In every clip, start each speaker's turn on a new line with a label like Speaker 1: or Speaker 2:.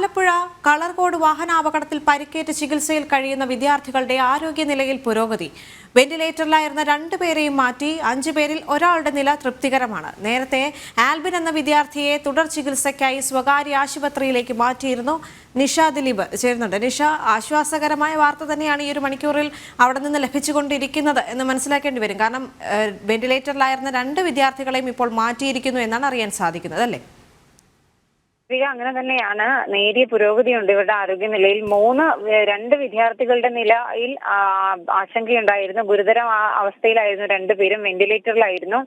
Speaker 1: ആലപ്പുഴ കളർകോട് വാഹനാപകടത്തിൽ പരിക്കേറ്റ് ചികിത്സയിൽ കഴിയുന്ന വിദ്യാർത്ഥികളുടെ ആരോഗ്യനിലയിൽ പുരോഗതി. വെന്റിലേറ്ററിലായിരുന്ന 2 പേരെയും മാറ്റി 5 പേരിൽ ഒരാളുടെ നില തൃപ്തികരമാണ്. നേരത്തെ ആൽബിൻ എന്ന വിദ്യാർത്ഥിയെ തുടർ ചികിത്സയ്ക്കായി സ്വകാര്യ ആശുപത്രിയിലേക്ക് മാറ്റിയിരുന്നു. നിഷ ദിലീപ് ചേരുന്നുണ്ട്. നിഷ, ആശ്വാസകരമായ വാർത്ത തന്നെയാണ് ഈ ഒരു മണിക്കൂറിൽ അവിടെ നിന്ന് ലഭിച്ചുകൊണ്ടിരിക്കുന്നത് എന്ന് മനസ്സിലാക്കേണ്ടി വരും. കാരണം വെന്റിലേറ്ററിലായിരുന്ന 2 വിദ്യാർത്ഥികളെയും ഇപ്പോൾ മാറ്റിയിരിക്കുന്നു എന്നാണ് അറിയാൻ സാധിക്കുന്നത്, അല്ലേ?
Speaker 2: അങ്ങനെ തന്നെയാണ്. നേരിയ പുരോഗതിയുണ്ട് ഇവരുടെ ആരോഗ്യനിലയിൽ. 2 വിദ്യാർത്ഥികളുടെ നിലയിൽ ആശങ്കയുണ്ടായിരുന്നു. ഗുരുതര അവസ്ഥയിലായിരുന്നു 2 പേരും. വെന്റിലേറ്ററിലായിരുന്നു.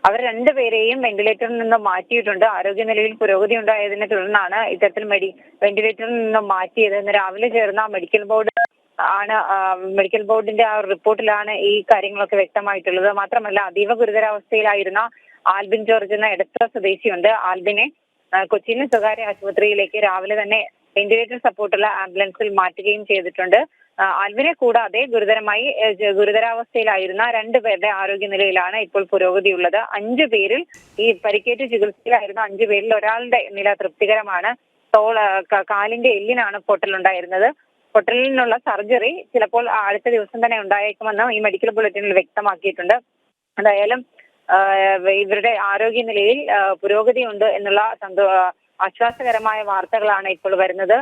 Speaker 2: അവർ 2 പേരെയും വെന്റിലേറ്ററിൽ നിന്ന് മാറ്റിയിട്ടുണ്ട്. ആരോഗ്യനിലയിൽ പുരോഗതി ഉണ്ടായതിനെ തുടർന്നാണ് ഇത്തരത്തിൽ വെന്റിലേറ്ററിൽ നിന്ന് മാറ്റിയത്. ഇന്ന് രാവിലെ ചേർന്ന മെഡിക്കൽ ബോർഡിന്റെ ആ റിപ്പോർട്ടിലാണ് ഈ കാര്യങ്ങളൊക്കെ വ്യക്തമായിട്ടുള്ളത്. മാത്രമല്ല, അതീവ ഗുരുതരാവസ്ഥയിലായിരുന്ന ആൽബിൻ ജോർജ് എന്ന എടത്വ സ്വദേശിയുണ്ട്. ആൽബിനെ കൊച്ചിയിലെ സ്വകാര്യ ആശുപത്രിയിലേക്ക് രാവിലെ തന്നെ വെന്റിലേറ്റർ സപ്പോർട്ടുള്ള ആംബുലൻസിൽ മാറ്റുകയും ചെയ്തിട്ടുണ്ട്. ആൽബിനെ കൂടാതെ ഗുരുതരാവസ്ഥയിലായിരുന്ന 2 പേരുടെ ആരോഗ്യനിലയിലാണ് ഇപ്പോൾ പുരോഗതിയുള്ളത്. 5 പേരിൽ ഈ പരിക്കേറ്റ് ചികിത്സയിലായിരുന്ന 5 പേരിൽ ഒരാളുടെ നില തൃപ്തികരമാണ്. കാലിന്റെ എല്ലിനാണ് പൊട്ടലുണ്ടായിരുന്നത്. പൊട്ടലിൽ നിന്നുള്ള സർജറി ചിലപ്പോൾ അടുത്ത ദിവസം തന്നെ ഉണ്ടായേക്കുമെന്ന് ഈ മെഡിക്കൽ ബുള്ളറ്റിനിൽ വ്യക്തമാക്കിയിട്ടുണ്ട്. എന്തായാലും ഇവരുടെ ആരോഗ്യനിലയിൽ പുരോഗതിയുണ്ട് എന്നുള്ള ആശ്വാസകരമായ വാർത്തകളാണ് ഇപ്പോൾ വരുന്നത്.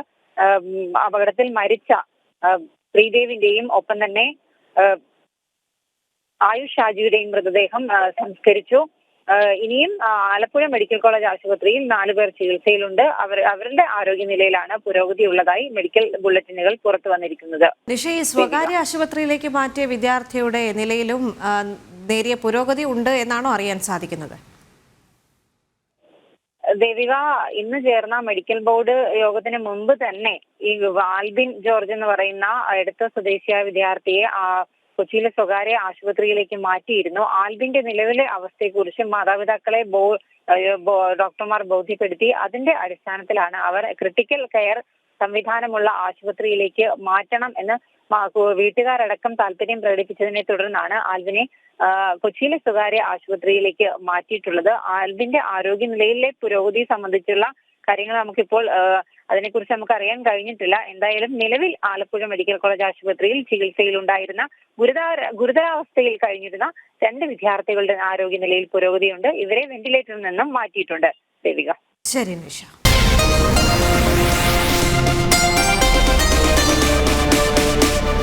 Speaker 2: അപകടത്തിൽ മരിച്ച ശ്രീദേവിന്റെയും ഒപ്പം തന്നെ ആയുഷ് ഷാജിയുടെയും മൃതദേഹം സംസ്കരിച്ചു. ഇനിയും ആലപ്പുഴ മെഡിക്കൽ കോളേജ് ആശുപത്രിയിൽ 4 പേർ ചികിത്സയിലുണ്ട്. അവരുടെ ആരോഗ്യനിലയിലാണ് പുരോഗതി ഉള്ളതായി മെഡിക്കൽ ബുള്ളറ്റിനുകൾ പുറത്തു വന്നിരിക്കുന്നത്.
Speaker 1: നിഷ, സ്വകാര്യ ആശുപത്രിയിലേക്ക് മാറ്റിയ വിദ്യാർത്ഥിയുടെ നിലയിലും നേരിയ പുരോഗതി ഉണ്ട് എന്നാണോ അറിയാൻ സാധിക്കുന്നത്?
Speaker 2: ദേവിക, ഇന്ന് ചേർന്ന മെഡിക്കൽ ബോർഡ് യോഗത്തിന് മുമ്പ് തന്നെ ഈ ആൽബിൻ ജോർജ് എന്ന് പറയുന്ന എടത്വ സ്വദേശിയായ വിദ്യാർത്ഥിയെ കൊച്ചിയിലെ സ്വകാര്യ ആശുപത്രിയിലേക്ക് മാറ്റിയിരുന്നു. ആൽബിന്റെ നിലവിലെ അവസ്ഥയെക്കുറിച്ച് മാതാപിതാക്കളെ ഡോക്ടർമാർ ബോധ്യപ്പെടുത്തി. അതിന്റെ അടിസ്ഥാനത്തിലാണ് അവർ ക്രിട്ടിക്കൽ കെയർ സംവിധാനമുള്ള ആശുപത്രിയിലേക്ക് മാറ്റണം എന്ന് വീട്ടുകാരടക്കം താല്പര്യം പ്രകടിപ്പിച്ചതിനെ തുടർന്നാണ് ആൽബിനെ കൊച്ചിയിലെ സ്വകാര്യ ആശുപത്രിയിലേക്ക് മാറ്റിയിട്ടുള്ളത്. ആൽബിന്റെ ആരോഗ്യനിലയിലെ പുരോഗതി സംബന്ധിച്ചുള്ള കാര്യങ്ങൾ നമുക്കിപ്പോൾ അതിനെക്കുറിച്ച് നമുക്ക് അറിയാൻ കഴിഞ്ഞിട്ടില്ല. എന്തായാലും നിലവിൽ ആലപ്പുഴ മെഡിക്കൽ കോളേജ് ആശുപത്രിയിൽ ചികിത്സയിലുണ്ടായിരുന്ന ഗുരുതരാവസ്ഥയിൽ കഴിഞ്ഞിരുന്ന 2 വിദ്യാർത്ഥികളുടെ ആരോഗ്യനിലയിൽ പുരോഗതിയുണ്ട്. ഇവരെ വെന്റിലേറ്ററിൽ നിന്നും മാറ്റിയിട്ടുണ്ട്. ദേവിക.
Speaker 1: ശരി നിഷ.